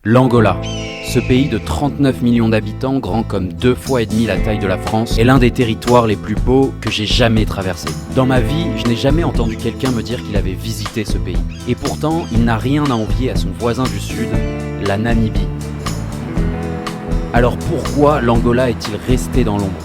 L'Angola. Ce pays de 39 millions d'habitants, grand comme 2,5 fois la taille de la France, est l'un des territoires les plus beaux que j'ai jamais traversé. Dans ma vie, je n'ai jamais entendu quelqu'un me dire qu'il avait visité ce pays. Et pourtant, il n'a rien à envier à son voisin du sud, la Namibie. Alors pourquoi l'Angola est-il resté dans l'ombre ?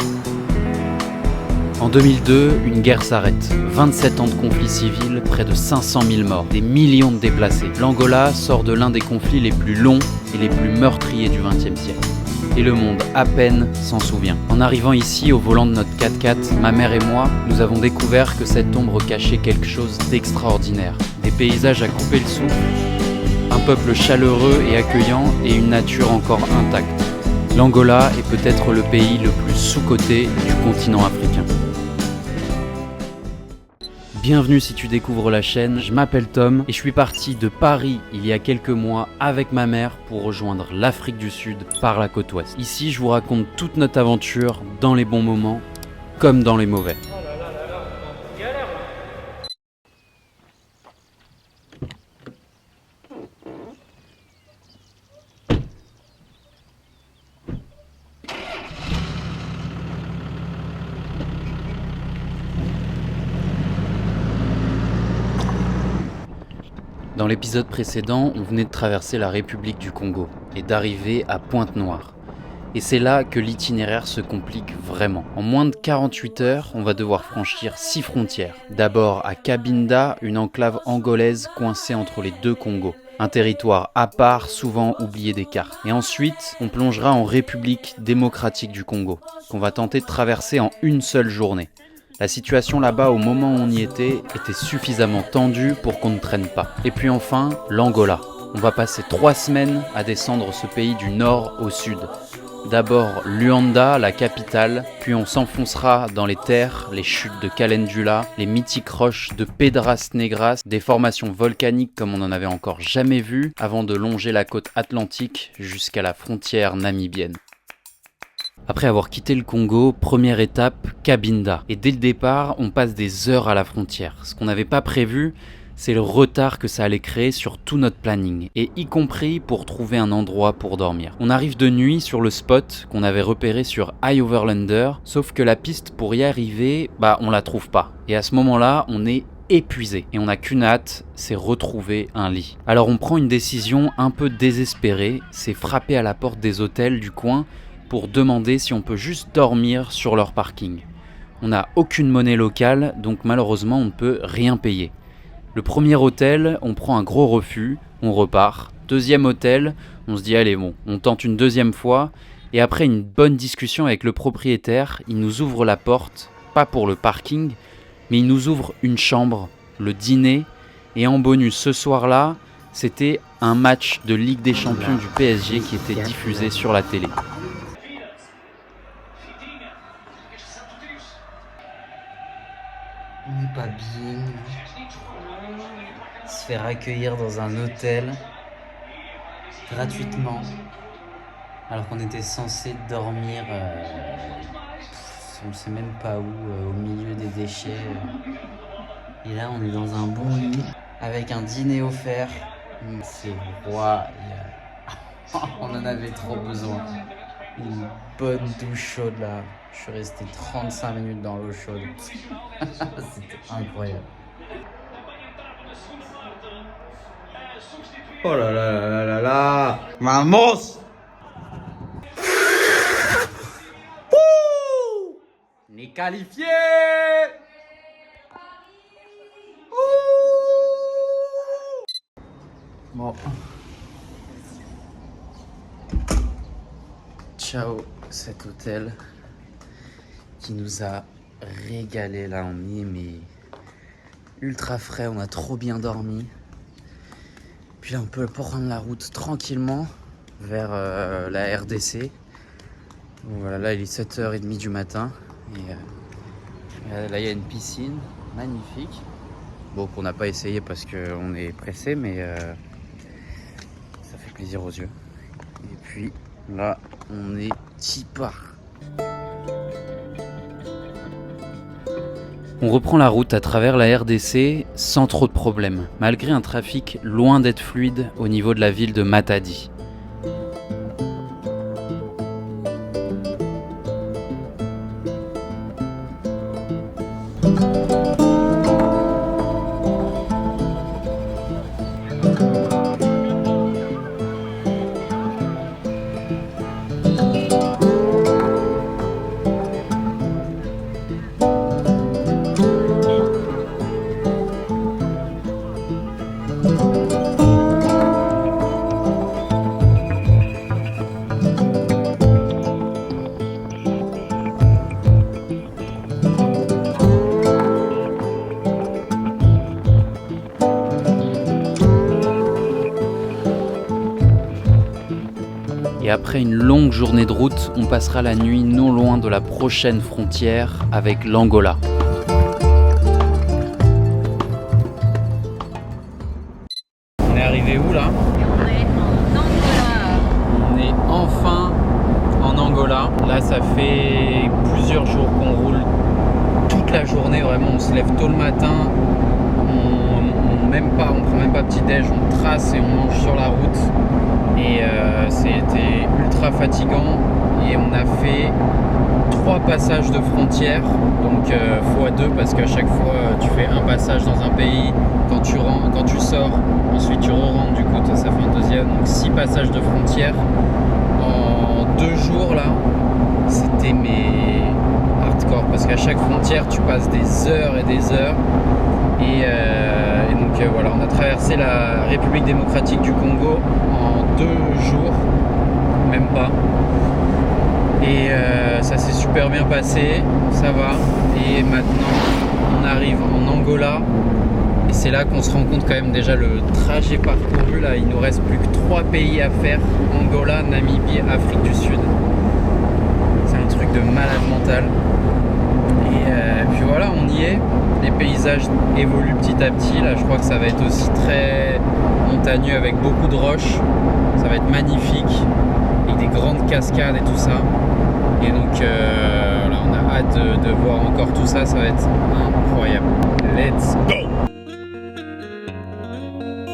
En 2002, une guerre s'arrête. 27 ans de conflits civils, près de 500 000 morts, des millions de déplacés. L'Angola sort de l'un des conflits les plus longs et les plus meurtriers du XXe siècle. Et le monde, à peine, s'en souvient. En arrivant ici, au volant de notre 4x4, ma mère et moi, nous avons découvert que cette ombre cachait quelque chose d'extraordinaire. Des paysages à couper le souffle, un peuple chaleureux et accueillant et une nature encore intacte. L'Angola est peut-être le pays le plus sous-coté du continent africain. Bienvenue si tu découvres la chaîne, je m'appelle Tom et je suis parti de Paris il y a quelques mois avec ma mère pour rejoindre l'Afrique du Sud par la côte ouest. Ici, je vous raconte toute notre aventure dans les bons moments comme dans les mauvais. Dans l'épisode précédent, on venait de traverser la République du Congo et d'arriver à Pointe-Noire. Et c'est là que l'itinéraire se complique vraiment. En moins de 48 heures, on va devoir franchir 6 frontières. D'abord à Cabinda, une enclave angolaise coincée entre les deux Congos. Un territoire à part, souvent oublié des cartes. Et ensuite, on plongera en République démocratique du Congo, qu'on va tenter de traverser en une seule journée. La situation là-bas, au moment où on y était suffisamment tendue pour qu'on ne traîne pas. Et puis enfin, l'Angola. On va passer 3 semaines à descendre ce pays du nord au sud. D'abord Luanda, la capitale, puis on s'enfoncera dans les terres, les chutes de Calendula, les mythiques roches de Pedras Negras, des formations volcaniques comme on n'en avait encore jamais vu, avant de longer la côte atlantique jusqu'à la frontière namibienne. Après avoir quitté le Congo, première étape, Cabinda. Et dès le départ, on passe des heures à la frontière. Ce qu'on n'avait pas prévu, c'est le retard que ça allait créer sur tout notre planning, et y compris pour trouver un endroit pour dormir. On arrive de nuit sur le spot qu'on avait repéré sur iOverlander, sauf que la piste pour y arriver, on la trouve pas. Et à ce moment-là, on est épuisé, et on n'a qu'une hâte, c'est retrouver un lit. Alors on prend une décision un peu désespérée, c'est frapper à la porte des hôtels du coin, pour demander si on peut juste dormir sur leur parking. On n'a aucune monnaie locale, donc malheureusement on ne peut rien payer. Le premier hôtel, on prend un gros refus, on repart. Deuxième hôtel, on se dit allez bon, on tente une deuxième fois, et après une bonne discussion avec le propriétaire, il nous ouvre la porte, pas pour le parking, mais il nous ouvre une chambre, le dîner, et en bonus ce soir-là, c'était un match de Ligue des Champions du PSG qui était diffusé sur la télé. On n'est pas bien. Se faire accueillir dans un hôtel gratuitement alors qu'on était censé dormir on ne sait même pas où, au milieu des déchets. Et là on est dans un bon lit avec un dîner offert. C'est royal. On en avait trop besoin. Une bonne douche chaude là. Je suis resté 35 minutes dans l'eau chaude. C'était incroyable. Oh là là là là là là. Vamos. On est qualifié. Bon. Ciao cet hôtel qui nous a régalé là, on y est mais ultra frais, on a trop bien dormi. Puis là on peut prendre la route tranquillement vers la RDC. Bon, voilà, là il est 7h30 du matin et là il y a une piscine magnifique. Bon, qu'on n'a pas essayé parce qu'on est pressé, mais ça fait plaisir aux yeux. Et puis là on est part. On reprend la route à travers la RDC sans trop de problèmes, malgré un trafic loin d'être fluide au niveau de la ville de Matadi. Et après une longue journée de route, on passera la nuit non loin de la prochaine frontière avec l'Angola. On est arrivé où là? On est en Angola. On est enfin en Angola. Là, ça fait plusieurs jours qu'on roule toute la journée. Vraiment, on se lève tôt le matin. On prend même pas petit déj, on trace et on mange sur la route. Et c'était ultra fatigant. Et on a fait 3 passages de frontières, donc x2 parce qu'à chaque fois tu fais un passage dans un pays, quand tu rentres, quand tu sors, ensuite tu re-rentres, du coup ça fait un deuxième, donc 6 passages de frontières en 2 jours là. C'était hardcore parce qu'à chaque frontière tu passes des heures et des heures. Et donc voilà, on a traversé la République démocratique du Congo en 2 jours, même pas. Et ça s'est super bien passé, ça va. Et maintenant, on arrive en Angola. Et c'est là qu'on se rend compte quand même déjà le trajet parcouru. Là, il nous reste plus que 3 pays à faire. Angola, Namibie, Afrique du Sud. C'est un truc de malade mental. Et puis voilà, on y est. Les paysages évoluent petit à petit. Là, je crois que ça va être aussi très montagneux avec beaucoup de roches. Ça va être magnifique. Avec des grandes cascades et tout ça. Et donc là, on a hâte de voir encore tout ça. Ça va être incroyable. Let's go!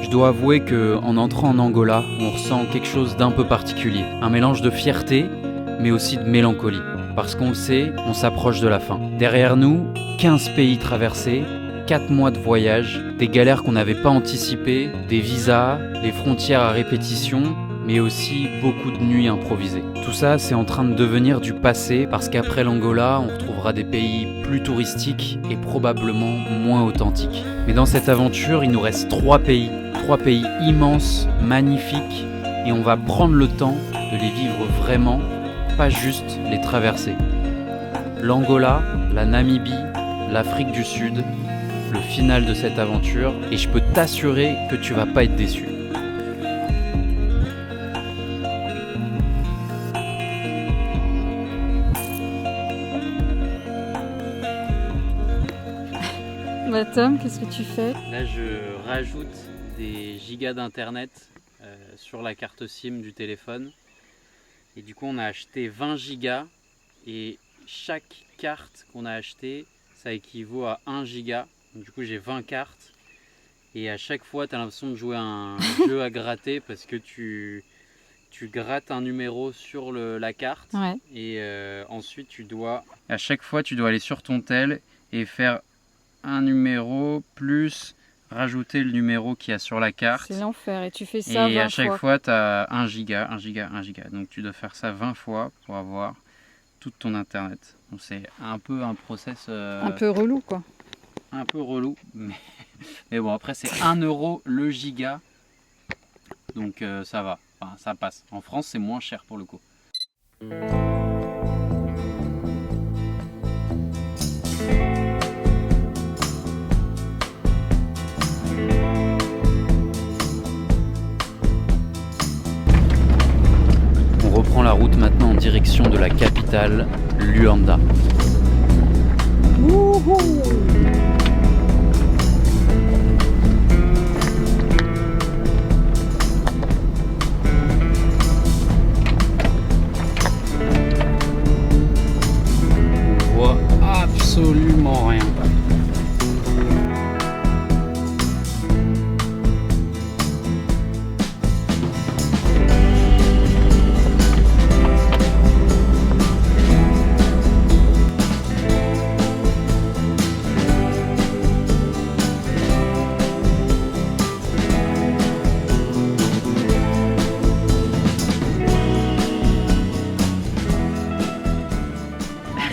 Je dois avouer qu'en entrant en Angola, on ressent quelque chose d'un peu particulier. Un mélange de fierté, mais aussi de mélancolie. Parce qu'on le sait, on s'approche de la fin. Derrière nous, 15 pays traversés, 4 mois de voyage, des galères qu'on n'avait pas anticipées, des visas, les frontières à répétition, mais aussi beaucoup de nuits improvisées. Tout ça, c'est en train de devenir du passé, parce qu'après l'Angola, on retrouvera des pays plus touristiques et probablement moins authentiques. Mais dans cette aventure, il nous reste 3 pays immenses, magnifiques, et on va prendre le temps de les vivre vraiment, pas juste les traverser. L'Angola, la Namibie, l'Afrique du Sud, le final de cette aventure, et je peux t'assurer que tu vas pas être déçu. Bah Tom, qu'est-ce que tu fais? Là, je rajoute des gigas d'internet sur la carte SIM du téléphone. Et du coup, on a acheté 20 gigas et chaque carte qu'on a achetée, ça équivaut à 1 giga. Donc, du coup, j'ai 20 cartes et à chaque fois, tu as l'impression de jouer à un jeu à gratter parce que tu grattes un numéro sur la carte. Ouais. Et ensuite, à chaque fois, tu dois aller sur ton tel et faire un numéro plus rajouter le numéro qu'il y a sur la carte. C'est l'enfer et tu fais ça 20 fois. Et à chaque fois, tu as 1 giga. Donc tu dois faire ça 20 fois pour avoir tout ton internet. Donc c'est un peu un process... un peu relou quoi. Un peu relou. Mais bon, après c'est 1 euro le giga. Donc ça va. Enfin, ça passe. En France, c'est moins cher pour le coup. On reprend la route maintenant en direction de la capitale, Luanda. On voit absolument rien.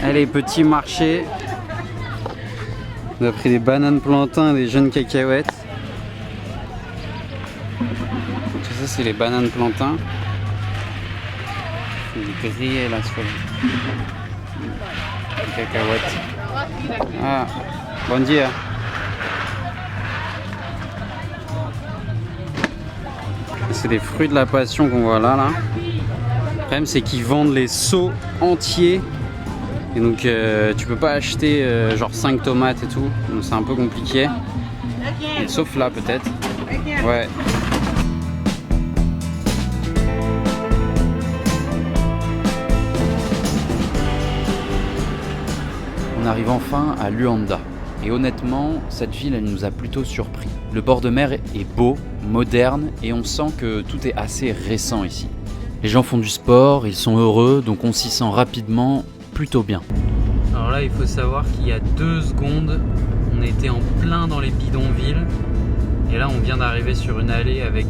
Allez, petit marché. On a pris des bananes plantains et des jeunes cacahuètes. Tout ça, c'est les bananes plantains. C'est du grillé là, sur les cacahuètes. Ah, bon dia. C'est des fruits de la passion qu'on voit là. problème c'est qu'ils vendent les seaux entiers. Et donc tu peux pas acheter genre 5 tomates et tout. Donc c'est un peu compliqué. Et, sauf là peut-être. Ouais. On arrive enfin à Luanda. Et honnêtement, cette ville, elle nous a plutôt surpris. Le bord de mer est beau, moderne, et on sent que tout est assez récent ici. Les gens font du sport, ils sont heureux, donc on s'y sent rapidement plutôt bien. Alors là, il faut savoir qu'il y a 2 secondes, on était en plein dans les bidonvilles. Et là, on vient d'arriver sur une allée avec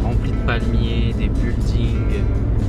remplie de palmiers, des buildings.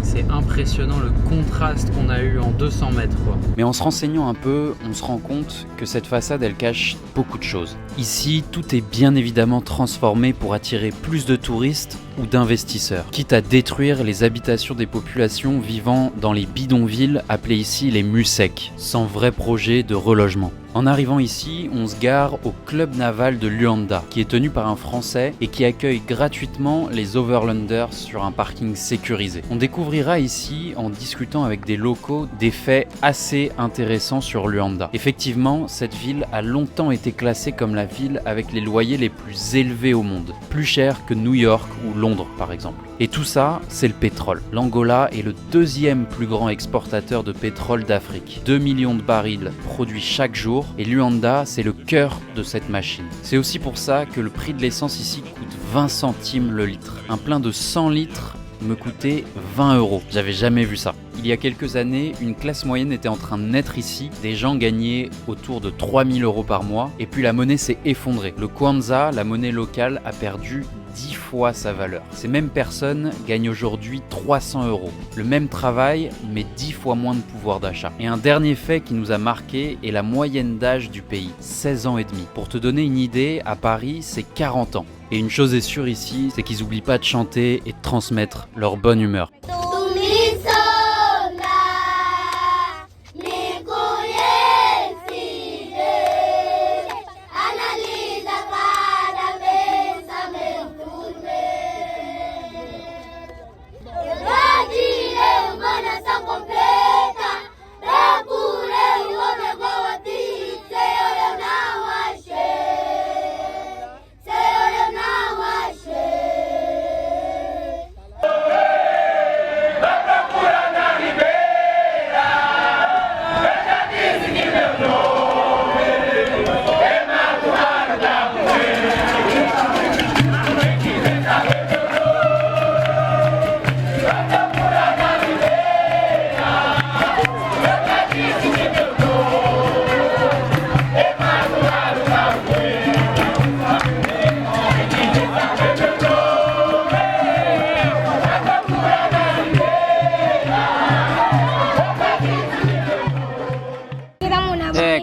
C'est impressionnant le contraste qu'on a eu en 200 mètres, quoi. Mais en se renseignant un peu, on se rend compte que cette façade, elle cache beaucoup de choses. Ici, tout est bien évidemment transformé pour attirer plus de touristes ou d'investisseurs, quitte à détruire les habitations des populations vivant dans les bidonvilles appelées ici les MUSEC, sans vrai projet de relogement. En arrivant ici, on se gare au club naval de Luanda, qui est tenu par un Français et qui accueille gratuitement les Overlanders sur un parking sécurisé. On découvrira ici, en discutant avec des locaux, des faits assez intéressants sur Luanda. Effectivement, cette ville a longtemps été classée comme la ville avec les loyers les plus élevés au monde, plus cher que New York ou Londres par exemple. Et tout ça, c'est le pétrole. L'Angola est le 2e plus grand exportateur de pétrole d'Afrique. 2 millions de barils produits chaque jour et Luanda, c'est le cœur de cette machine. C'est aussi pour ça que le prix de l'essence ici coûte 20 centimes le litre. Un plein de 100 litres me coûtait 20 €. J'avais jamais vu ça. Il y a quelques années, une classe moyenne était en train de naître ici. Des gens gagnaient autour de 3 000 € par mois. Et puis la monnaie s'est effondrée. Le kwanza, la monnaie locale, a perdu 10 fois sa valeur. Ces mêmes personnes gagnent aujourd'hui 300 €. Le même travail, mais 10 fois moins de pouvoir d'achat. Et un dernier fait qui nous a marqué est la moyenne d'âge du pays, 16 ans et demi. Pour te donner une idée, à Paris, c'est 40 ans. Et une chose est sûre ici, c'est qu'ils n'oublient pas de chanter et de transmettre leur bonne humeur.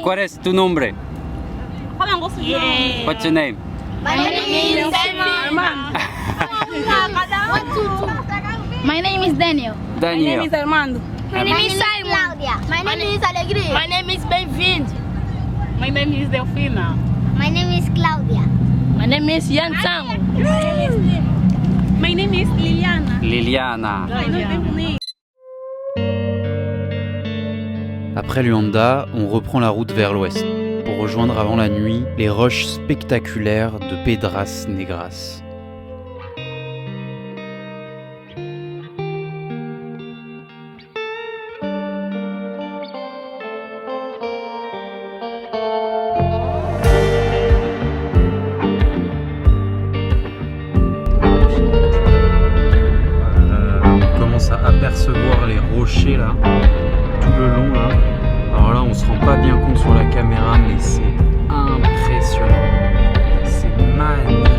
¿Cuál es tu nombre? What's your name? My name is Daniel. Daniel. My name is Armando. My name is Claudia. My name is Alegria. My name is Bem-vindo. My name is Delfina. My name is Claudia. My name is Yansang. My name is Liliana. Liliana. Après Luanda, on reprend la route vers l'ouest pour rejoindre avant la nuit les roches spectaculaires de Pedras Negras. On commence à apercevoir les rochers là, tout le long là. Alors là, on se rend pas bien compte sur la caméra, mais c'est impressionnant. C'est magnifique.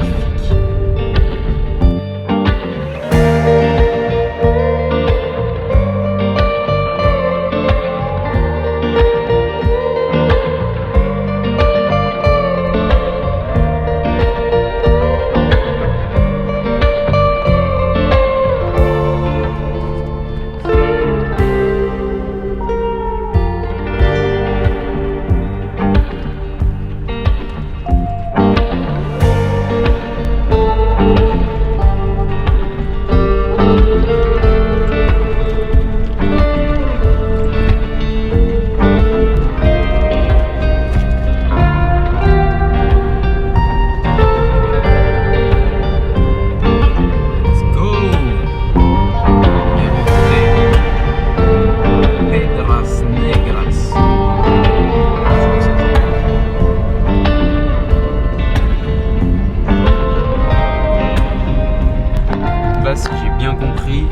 compris,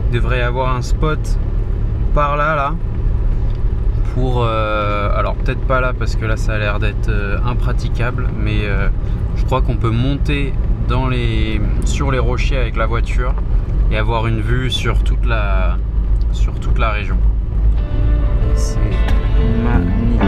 il devrait y avoir un spot par là, pour alors peut-être pas là parce que là ça a l'air d'être impraticable, mais je crois qu'on peut monter sur les rochers avec la voiture et avoir une vue sur toute la région. C'est magnifique.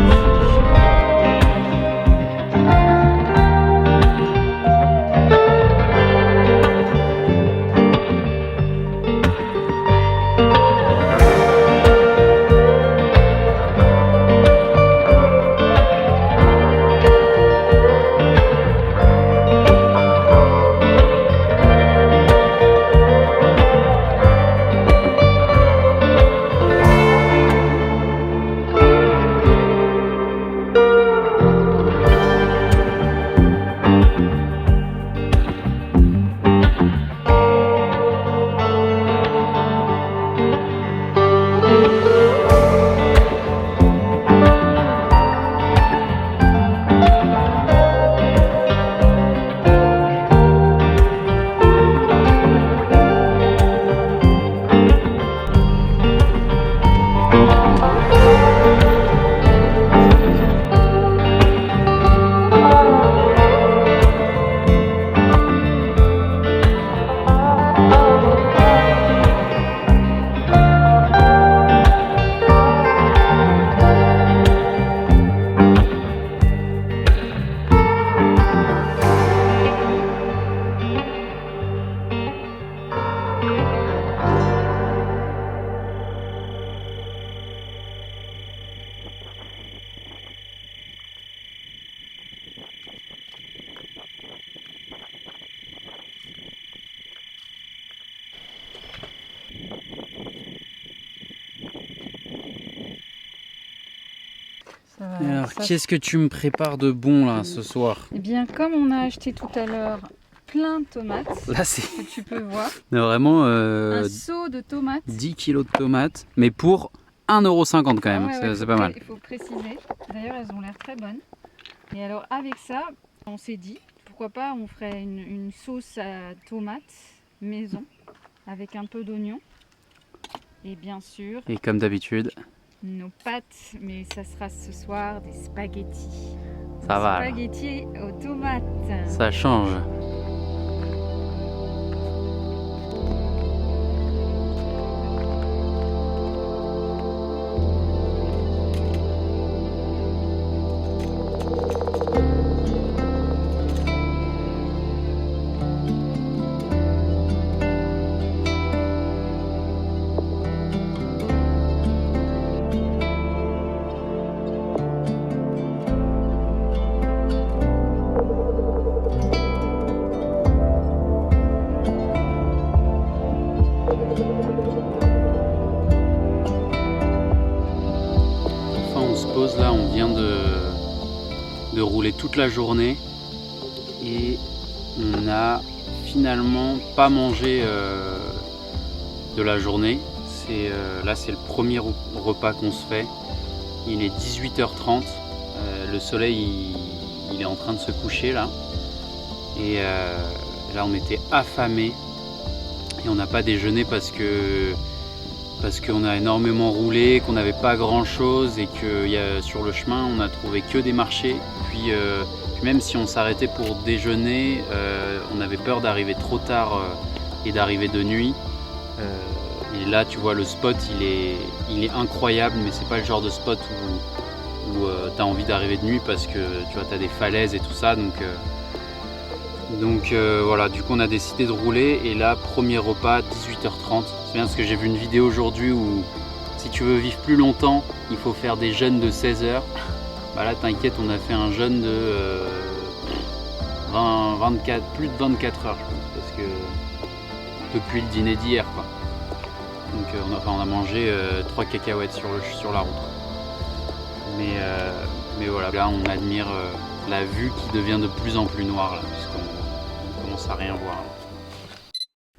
Alors, qu'est-ce que tu me prépares de bon là ce soir? Eh bien, comme on a acheté tout à l'heure plein de tomates, Là, c'est que tu peux voir, vraiment un seau de tomates. 10 kilos de tomates, mais pour 1,50 € quand même, Ah ouais, c'est pas mal. Il faut préciser. D'ailleurs, elles ont l'air très bonnes. Et alors, avec ça, on s'est dit, pourquoi pas, on ferait une sauce à tomates maison avec un peu d'oignon. Et bien sûr, Et comme d'habitude, nos pâtes, mais ça sera ce soir des spaghettis. ça va là. Spaghettis aux tomates. Ça change. Là, on vient de rouler toute la journée et on n'a finalement pas mangé de la journée. Là, c'est le premier repas qu'on se fait. Il est 18h30. Le soleil il est en train de se coucher là. Et là, on était affamés et on n'a pas déjeuné parce qu'on a énormément roulé, qu'on n'avait pas grand chose et que sur le chemin on a trouvé que des marchés. Puis même si on s'arrêtait pour déjeuner, on avait peur d'arriver trop tard et d'arriver de nuit. Et là tu vois le spot il est incroyable, mais c'est pas le genre de spot où tu as envie d'arriver de nuit parce que tu vois, tu as des falaises et tout ça. Donc voilà, du coup on a décidé de rouler et là premier repas 18h30. C'est bien parce que j'ai vu une vidéo aujourd'hui où si tu veux vivre plus longtemps, il faut faire des jeûnes de 16 heures. Bah là t'inquiète, on a fait un jeûne de 24, plus de 24 heures je pense, parce que depuis le dîner d'hier quoi. Donc on a mangé 3 cacahuètes sur la route. Mais voilà, là on admire la vue qui devient de plus en plus noire là, puisqu'on commence à rien voir.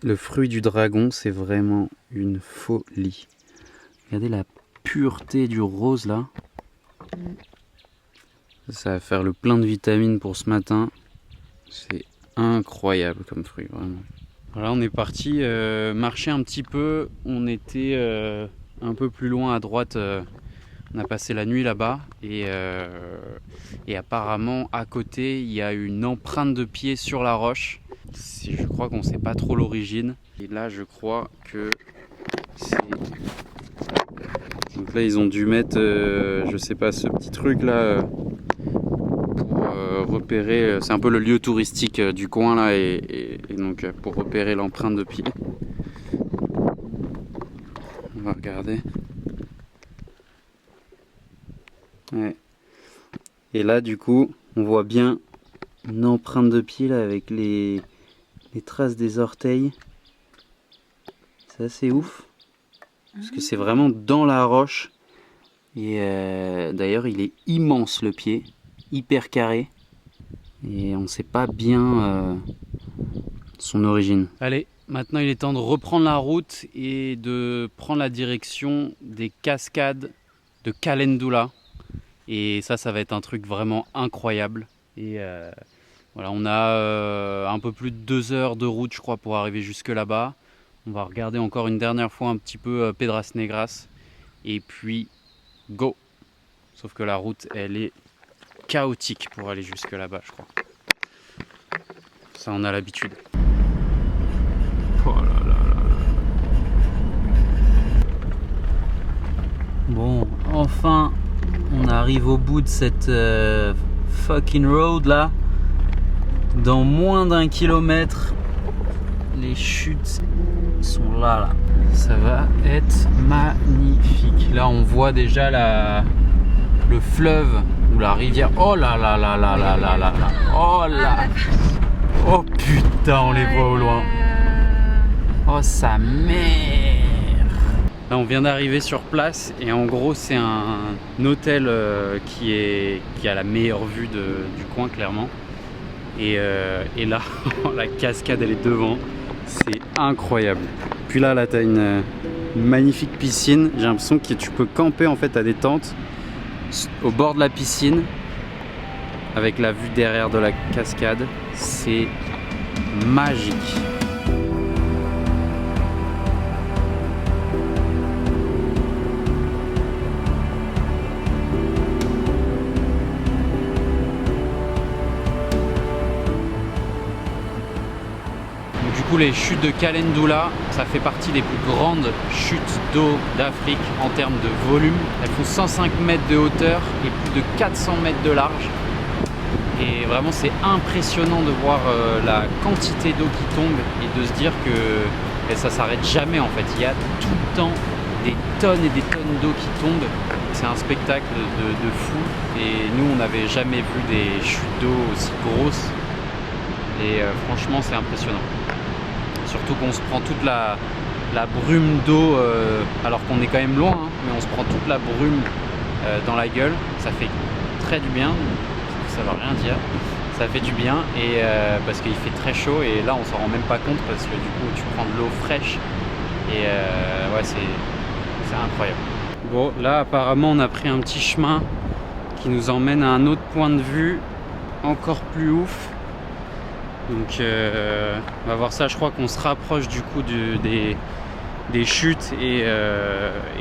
Le fruit du dragon, c'est vraiment une folie. Regardez la pureté du rose là. Ça va faire le plein de vitamines pour ce matin. C'est incroyable comme fruit, vraiment. Voilà, on est parti marcher un petit peu. On était un peu plus loin à droite. On a passé la nuit là-bas et apparemment à côté il y a une empreinte de pied sur la roche. Je crois qu'on ne sait pas trop l'origine. Et là je crois que c'est... Donc là ils ont dû mettre, je sais pas, ce petit truc là pour repérer. C'est un peu le lieu touristique du coin là et donc pour repérer l'empreinte de pied. On va regarder. Ouais. Et là du coup on voit bien une empreinte de pied là avec les traces des orteils. C'est assez ouf parce que c'est vraiment dans la roche et d'ailleurs il est immense le pied, hyper carré et on ne sait pas bien son origine. Allez, maintenant il est temps de reprendre la route et de prendre la direction des cascades de Calendula. Et ça va être un truc vraiment incroyable. Et voilà, on a un peu plus de 2 heures de route, je crois, pour arriver jusque là-bas. On va regarder encore une dernière fois un petit peu Pedras Negras. Et puis, go! Sauf que la route, elle est chaotique pour aller jusque là-bas, je crois. Ça, on a l'habitude. Oh là là là là. Bon, enfin... On arrive au bout de cette fucking road là. Dans moins d'1 kilomètre, les chutes sont là. Ça va être magnifique. Là, on voit déjà le fleuve ou la rivière. Oh là là là là là là là là. Oh là. Oh putain, on les voit au loin. Oh sa mère. Là, on vient d'arriver sur place et en gros c'est un hôtel qui a la meilleure vue du coin clairement et là la cascade elle est devant, c'est incroyable. Puis là tu as une magnifique piscine, j'ai l'impression que tu peux camper en fait à des tentes au bord de la piscine avec la vue derrière de la cascade, c'est magique. Les chutes de Calendula, ça fait partie des plus grandes chutes d'eau d'Afrique en termes de volume. Elles font 105 mètres de hauteur et plus de 400 mètres de large. Et vraiment c'est impressionnant de voir la quantité d'eau qui tombe et de se dire que ça s'arrête jamais en fait. Il y a tout le temps des tonnes et des tonnes d'eau qui tombent. C'est un spectacle de fou et nous on n'avait jamais vu des chutes d'eau aussi grosses et franchement c'est impressionnant. Surtout qu'on se prend toute la brume d'eau, alors qu'on est quand même loin, hein, mais on se prend toute la brume dans la gueule. Ça fait très du bien, ça veut rien dire. Ça fait du bien et parce qu'il fait très chaud et là on s'en rend même pas compte parce que du coup tu prends de l'eau fraîche et ouais c'est incroyable. Bon là apparemment on a pris un petit chemin qui nous emmène à un autre point de vue encore plus ouf. Donc on va voir ça, je crois qu'on se rapproche du coup des chutes et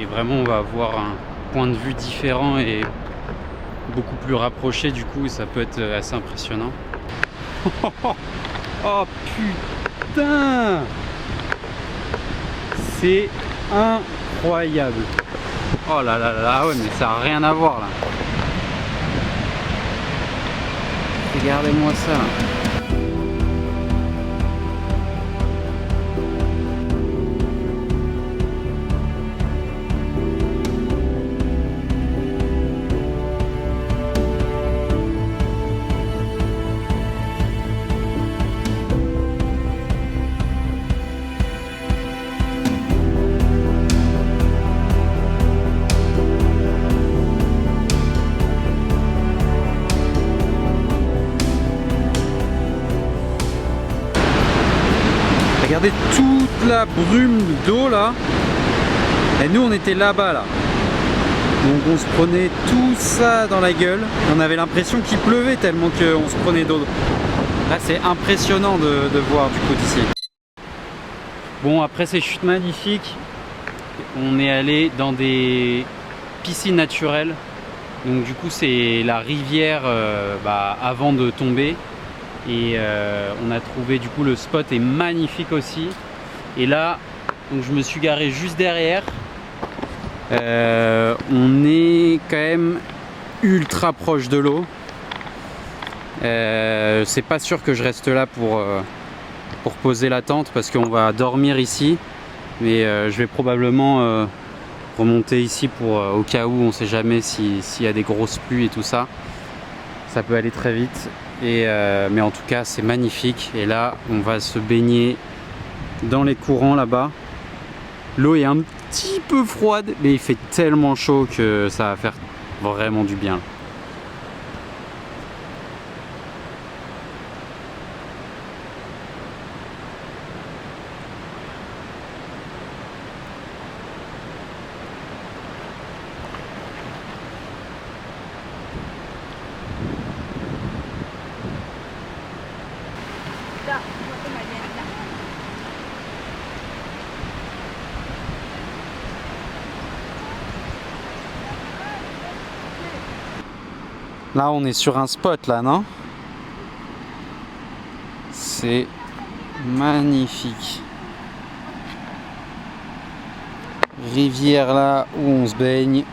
vraiment on va avoir un point de vue différent et beaucoup plus rapproché du coup, ça peut être assez impressionnant. Oh putain, c'est incroyable. Oh là là là, ouais mais ça n'a rien à voir là. Regardez-moi ça. Regardez toute la brume d'eau là. Et nous on était là-bas là. Donc on se prenait tout ça dans la gueule. On avait l'impression qu'il pleuvait tellement qu'on se prenait d'eau. Là c'est impressionnant de voir du coup d'ici. Bon, après ces chutes magnifiques, on est allé dans des piscines naturelles. Donc du coup c'est la rivière avant de tomber. Et on a trouvé, du coup le spot est magnifique aussi. Et là, donc je me suis garé juste derrière. On est quand même ultra proche de l'eau. C'est pas sûr que je reste là pour poser la tente parce qu'on va dormir ici. Mais je vais probablement remonter ici pour au cas où, on sait jamais s'il y a des grosses pluies et tout ça. Ça peut aller très vite. Mais en tout cas c'est magnifique. Et là on va se baigner dans les courants là-bas. L'eau est un petit peu froide mais il fait tellement chaud que ça va faire vraiment du bien. Là on est sur un spot là, non? C'est magnifique. Rivière là où on se baigne.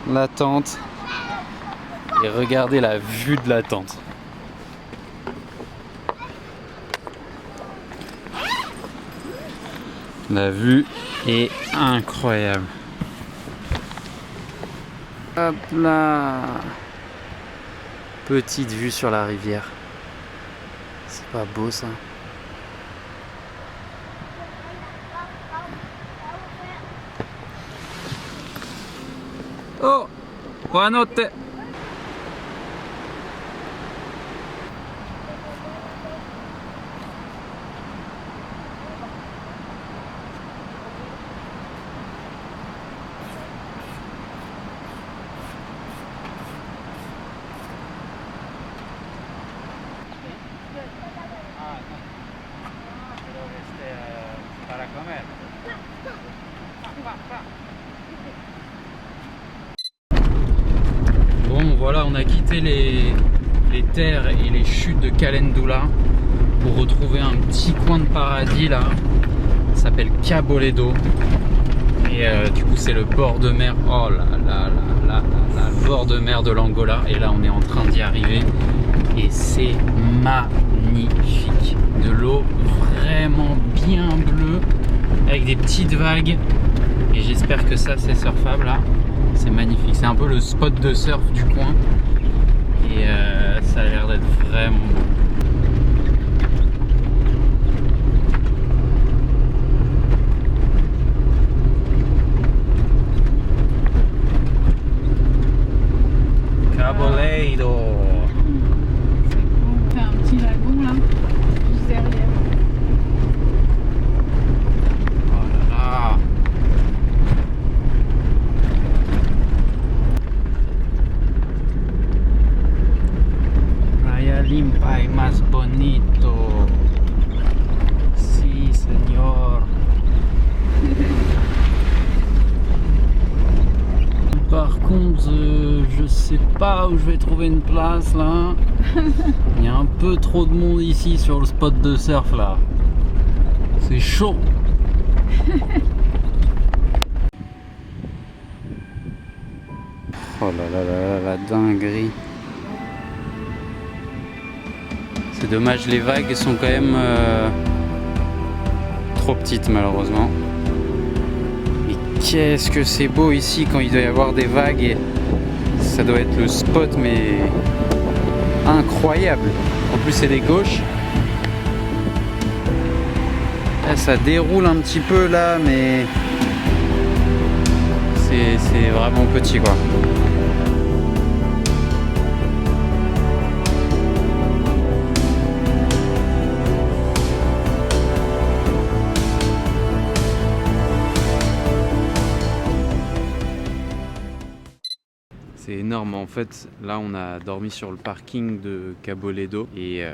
La tente. Et regardez la vue de la tente. La vue est incroyable. Hop là. Petite vue sur la rivière. C'est pas beau ça? Oh! Buonanotte! Bon voilà, on a quitté les terres et les chutes de Calendula pour retrouver un petit coin de paradis là. Ça s'appelle Caboledo. Et du coup c'est le bord de mer. Oh là là là là là, le bord de mer de l'Angola. Et là on est en train d'y arriver. Et c'est magnifique. De l'eau vraiment bien bleue avec des petites vagues. Et j'espère que ça c'est surfable là. C'est magnifique. C'est un peu le spot de surf du coin. Et ça a l'air d'être vraiment beau. Caboledo. On fait un petit lagon là, juste derrière. Oh là là. Playa limpa y más bonito. Sí, señor. Par contre, je sais pas où je vais trouver une place là. Il y a un peu trop de monde ici sur le spot de surf là. C'est chaud. Oh là là là là, la dinguerie. C'est dommage, les vagues sont quand même trop petites malheureusement. Mais qu'est-ce que c'est beau ici quand il doit y avoir des vagues. Et ça doit être le spot mais incroyable. En plus c'est des gauches. Là, ça déroule un petit peu là mais c'est vraiment petit quoi. C'est énorme en fait. Là on a dormi sur le parking de Caboledo et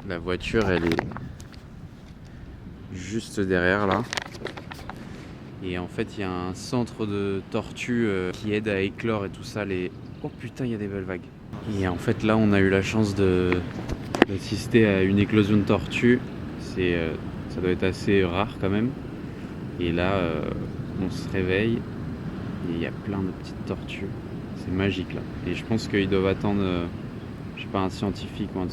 la voiture elle est juste derrière là. Et en fait, il y a un centre de tortues qui aide à éclore et tout ça. Oh putain, il y a des belles vagues. Et en fait, là, on a eu la chance d'assister à une éclosion de tortues. Ça doit être assez rare quand même. Et là, on se réveille et il y a plein de petites tortues. C'est magique là. Et je pense qu'ils doivent attendre, je sais pas, un scientifique ou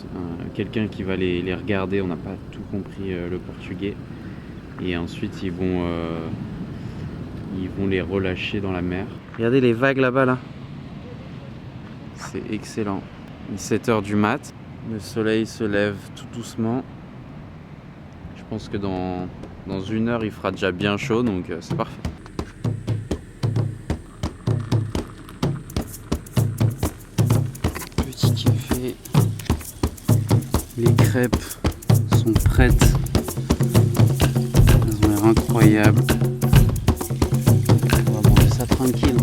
quelqu'un qui va les regarder. On n'a pas tout compris le portugais. Et ensuite, ils vont les relâcher dans la mer. Regardez les vagues là-bas là. C'est excellent. Il est 7h du mat. Le soleil se lève tout doucement. Je pense que dans 1 heure il fera déjà bien chaud, donc c'est parfait. Petit café. Les crêpes sont prêtes. Elles ont l'air incroyables. On va manger ça tranquille.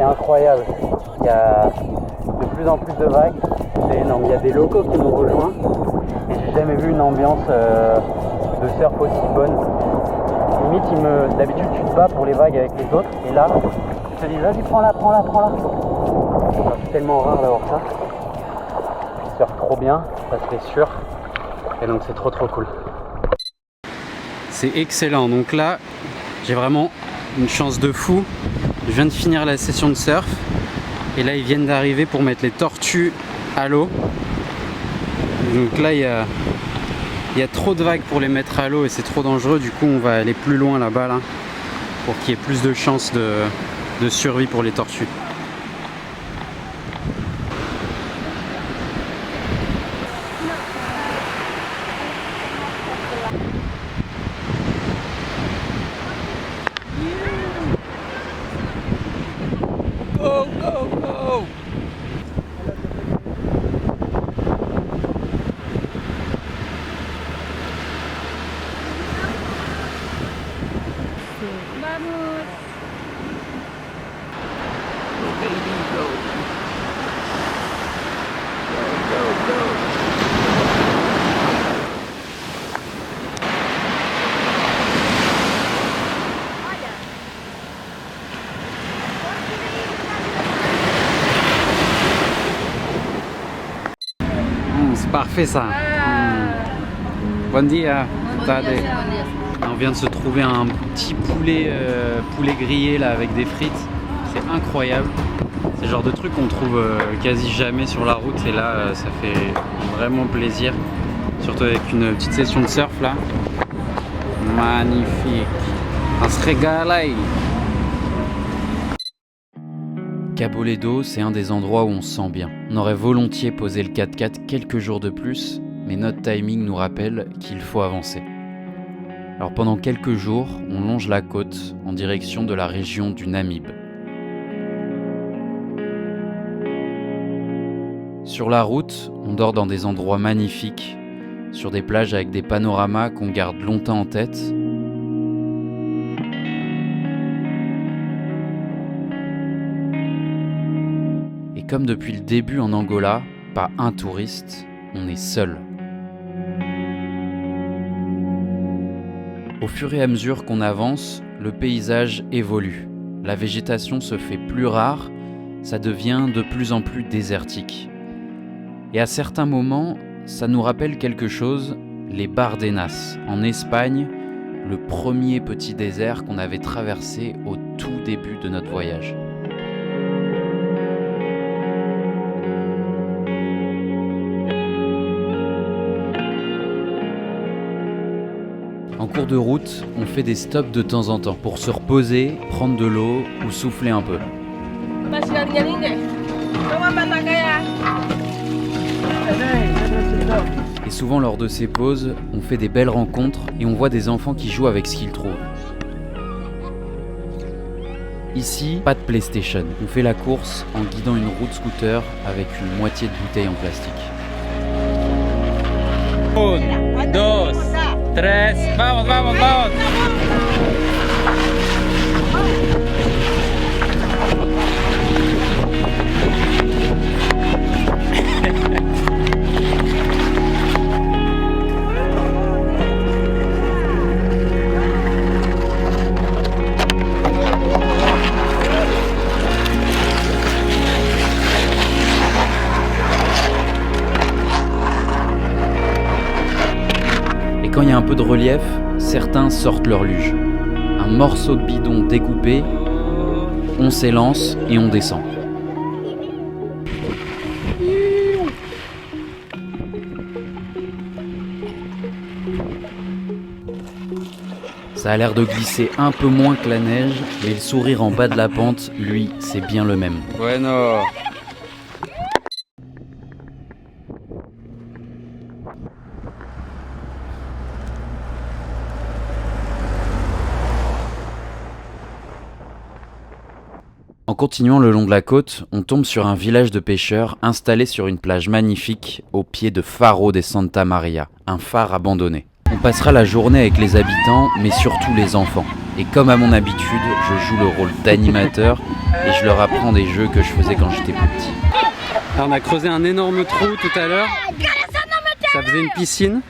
Incroyable, il y a de plus en plus de vagues, c'est énorme, il y a des locaux qui nous rejoignent et j'ai jamais vu une ambiance de surf aussi bonne. Limite, d'habitude tu te bats pour les vagues avec les autres et là je te dis vas-y prends-la. C'est tellement rare d'avoir ça, je surfe trop bien, ça c'est sûr, et donc c'est trop cool. C'est excellent, donc là j'ai vraiment une chance de fou. Je viens de finir la session de surf et là ils viennent d'arriver pour mettre les tortues à l'eau. Donc là il y a trop de vagues pour les mettre à l'eau et c'est trop dangereux, du coup on va aller plus loin là-bas là, pour qu'il y ait plus de chances de survie pour les tortues. Go, go, go! Vamos! Go, baby, go! Go, go, go! C'est parfait ça. Bon dia. On vient de se trouver un petit poulet grillé là avec des frites. C'est incroyable. C'est le genre de truc qu'on trouve quasi jamais sur la route et là ça fait vraiment plaisir. Surtout avec une petite session de surf là. Magnifique. On se régale. Cabo Ledo, c'est un des endroits où on se sent bien. On aurait volontiers posé le 4x4 quelques jours de plus, mais notre timing nous rappelle qu'il faut avancer. Alors pendant quelques jours, on longe la côte en direction de la région du Namibe. Sur la route, on dort dans des endroits magnifiques, sur des plages avec des panoramas qu'on garde longtemps en tête. Et comme depuis le début en Angola, pas un touriste, on est seul. Au fur et à mesure qu'on avance, le paysage évolue. La végétation se fait plus rare ça devient de plus en plus désertique. Et à certains moments, ça nous rappelle quelque chose, les Bardenas, en Espagne, le premier petit désert qu'on avait traversé au tout début de notre voyage. En cours de route, on fait des stops de temps en temps pour se reposer, prendre de l'eau ou souffler un peu. Et souvent lors de ces pauses, on fait des belles rencontres et on voit des enfants qui jouent avec ce qu'ils trouvent. Ici, pas de PlayStation. On fait la course en guidant une roue de scooter avec une moitié de bouteille en plastique. 1, 2, 3, vamos, vamos, vamos. Quand il y a un peu de relief, certains sortent leur luge. Un morceau de bidon découpé, on s'élance et on descend. Ça a l'air de glisser un peu moins que la neige, mais le sourire en bas de la pente, lui, c'est bien le même. Bueno. En continuant le long de la côte, on tombe sur un village de pêcheurs installé sur une plage magnifique au pied de Faro de Santa Maria, un phare abandonné. On passera la journée avec les habitants, mais surtout les enfants. Et comme à mon habitude, je joue le rôle d'animateur et je leur apprends des jeux que je faisais quand j'étais plus petit. Alors on a creusé un énorme trou tout à l'heure. Ça faisait une piscine.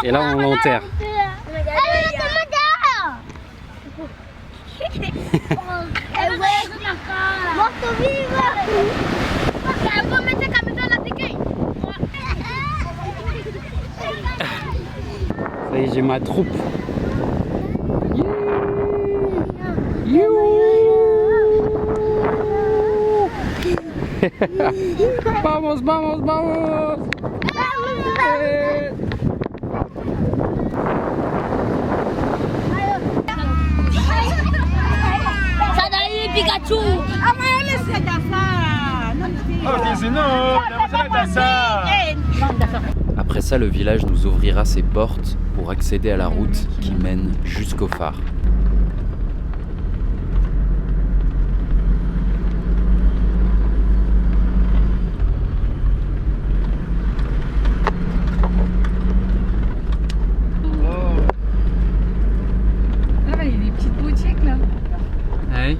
Et là on l'enterre. Ça y est, j'ai ma troupe. Vamos, vamos, vamos. Pikachu! Après ça, le village nous ouvrira ses portes pour accéder à la route qui mène jusqu'au phare. Ah bah, il y a des petites boutiques là. Hey.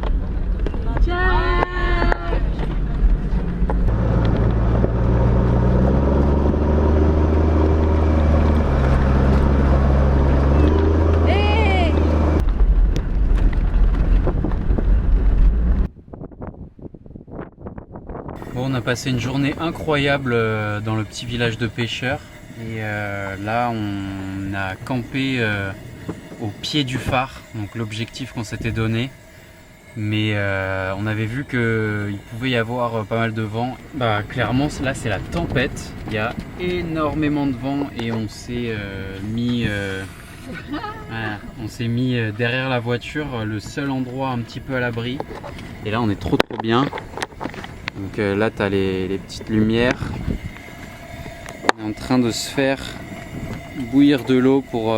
Bon, on a passé une journée incroyable dans le petit village de pêcheurs. Et là, on a campé au pied du phare, donc l'objectif qu'on s'était donné. Mais on avait vu qu'il pouvait y avoir pas mal de vent. Bah, clairement, là, c'est la tempête. Il y a énormément de vent et on s'est mis derrière la voiture, le seul endroit un petit peu à l'abri. Et là, on est trop bien. Donc là, tu as les petites lumières. On est en train de se faire bouillir de l'eau pour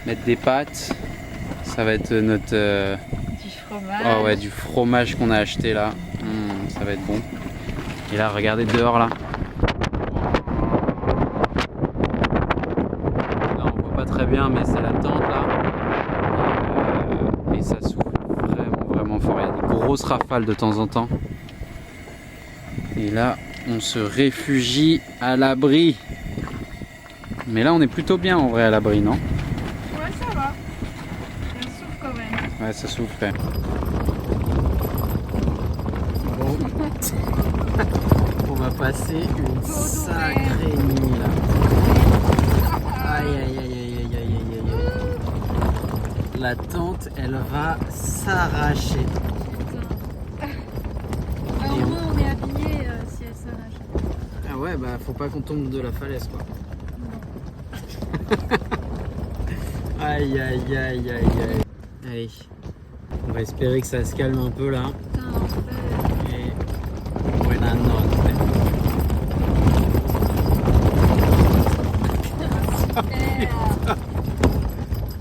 mettre des pâtes. Ça va être notre... Du fromage. Oh ouais, du fromage qu'on a acheté là. Ça va être bon. Et là, regardez dehors là. Là, on voit pas très bien, mais c'est la tente là. Et ça souffle vraiment fort. Il y a des grosses rafales de temps en temps. Et là, on se réfugie à l'abri. Mais là, on est plutôt bien en vrai à l'abri, non? Ouais, ça va. Ça souffle quand même. Ouais, ça souffle. Ouais. On va passer une sacrée nuit là. Aïe aïe aïe aïe aïe aïe aïe aïe. La tente, elle va s'arracher. Au moins on est habillé si elle s'arrache. Ah ouais, bah faut pas qu'on tombe de la falaise quoi. Aïe aïe aïe aïe aïe. Allez, on va espérer que ça se calme un peu là. Et buena notte.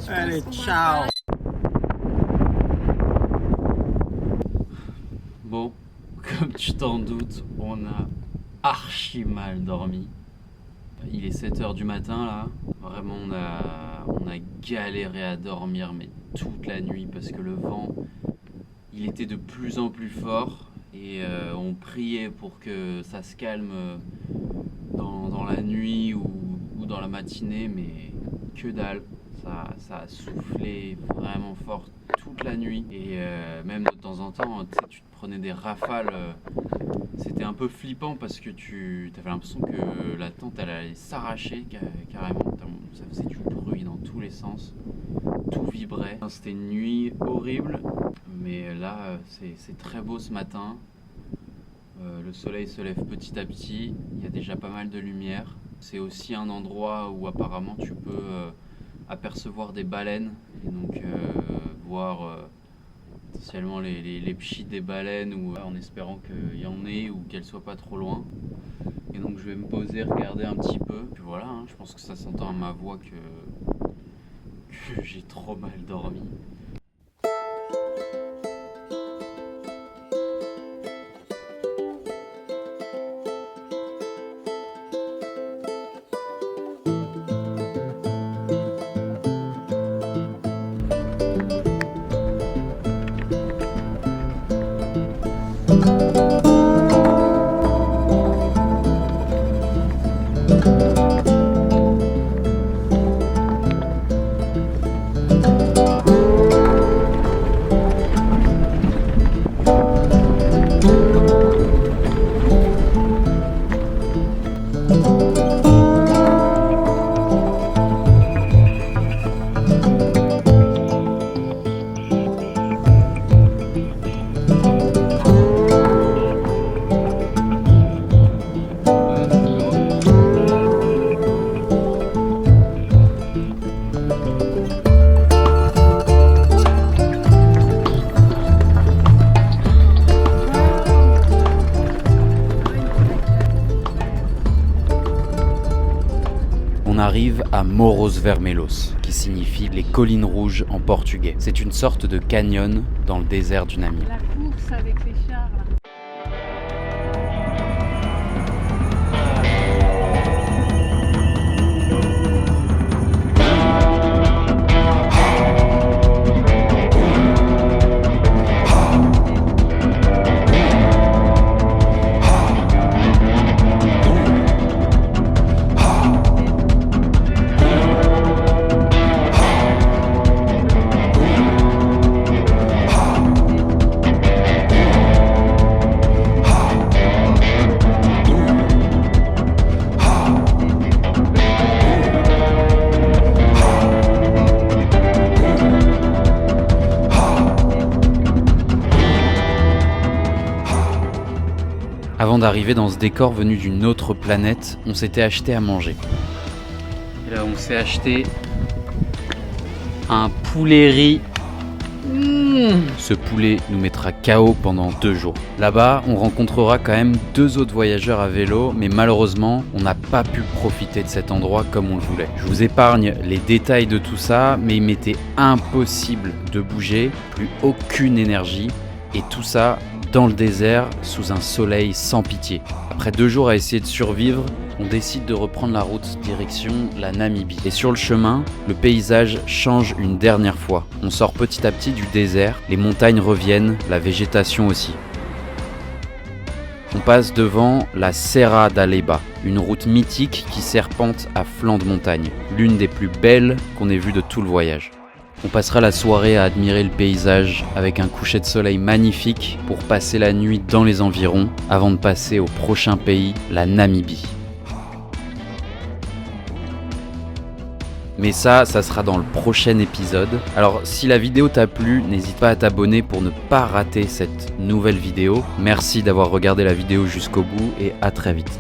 Allez, ciao. Bon, comme tu t'en doutes, on a archi mal dormi. Il est 7h du matin là. Vraiment, on a galéré à dormir, mais toute la nuit parce que le vent, il était de plus en plus fort et on priait pour que ça se calme dans la nuit ou dans la matinée, mais que dalle. Ça a soufflé vraiment fort toute la nuit et même de temps en temps, tu te prenais des rafales. C'était un peu flippant parce que tu avais l'impression que la tente elle allait s'arracher carrément. Ça faisait du bruit dans tous les sens, tout vibrait. C'était une nuit horrible, mais là c'est très beau ce matin. Le soleil se lève petit à petit, il y a déjà pas mal de lumière. C'est aussi un endroit où apparemment tu peux apercevoir des baleines et donc voir potentiellement les pchits des baleines ou en espérant qu'il y en ait ou qu'elles soient pas trop loin. Et donc je vais me poser, regarder un petit peu. Puis voilà, hein, je pense que ça s'entend à ma voix que j'ai trop mal dormi. On arrive à Morros Vermelhos, qui signifie les collines rouges en portugais. C'est une sorte de canyon dans le désert du Namib. La course avec les chars là. Avant d'arriver dans ce décor venu d'une autre planète, on s'était acheté à manger. Et là, on s'est acheté un poulet riz. Ce poulet nous mettra KO pendant 2 jours. Là-bas, on rencontrera quand même 2 autres voyageurs à vélo, mais malheureusement, on n'a pas pu profiter de cet endroit comme on le voulait. Je vous épargne les détails de tout ça, mais il m'était impossible de bouger, plus aucune énergie, et tout ça dans le désert, sous un soleil sans pitié. Après 2 jours à essayer de survivre, on décide de reprendre la route direction la Namibie. Et sur le chemin, le paysage change une dernière fois. On sort petit à petit du désert, les montagnes reviennent, la végétation aussi. On passe devant la Serra da Leyba, une route mythique qui serpente à flanc de montagne, l'une des plus belles qu'on ait vues de tout le voyage. On passera la soirée à admirer le paysage avec un coucher de soleil magnifique pour passer la nuit dans les environs avant de passer au prochain pays, la Namibie. Mais ça sera dans le prochain épisode. Alors si la vidéo t'a plu, n'hésite pas à t'abonner pour ne pas rater cette nouvelle vidéo. Merci d'avoir regardé la vidéo jusqu'au bout et à très vite.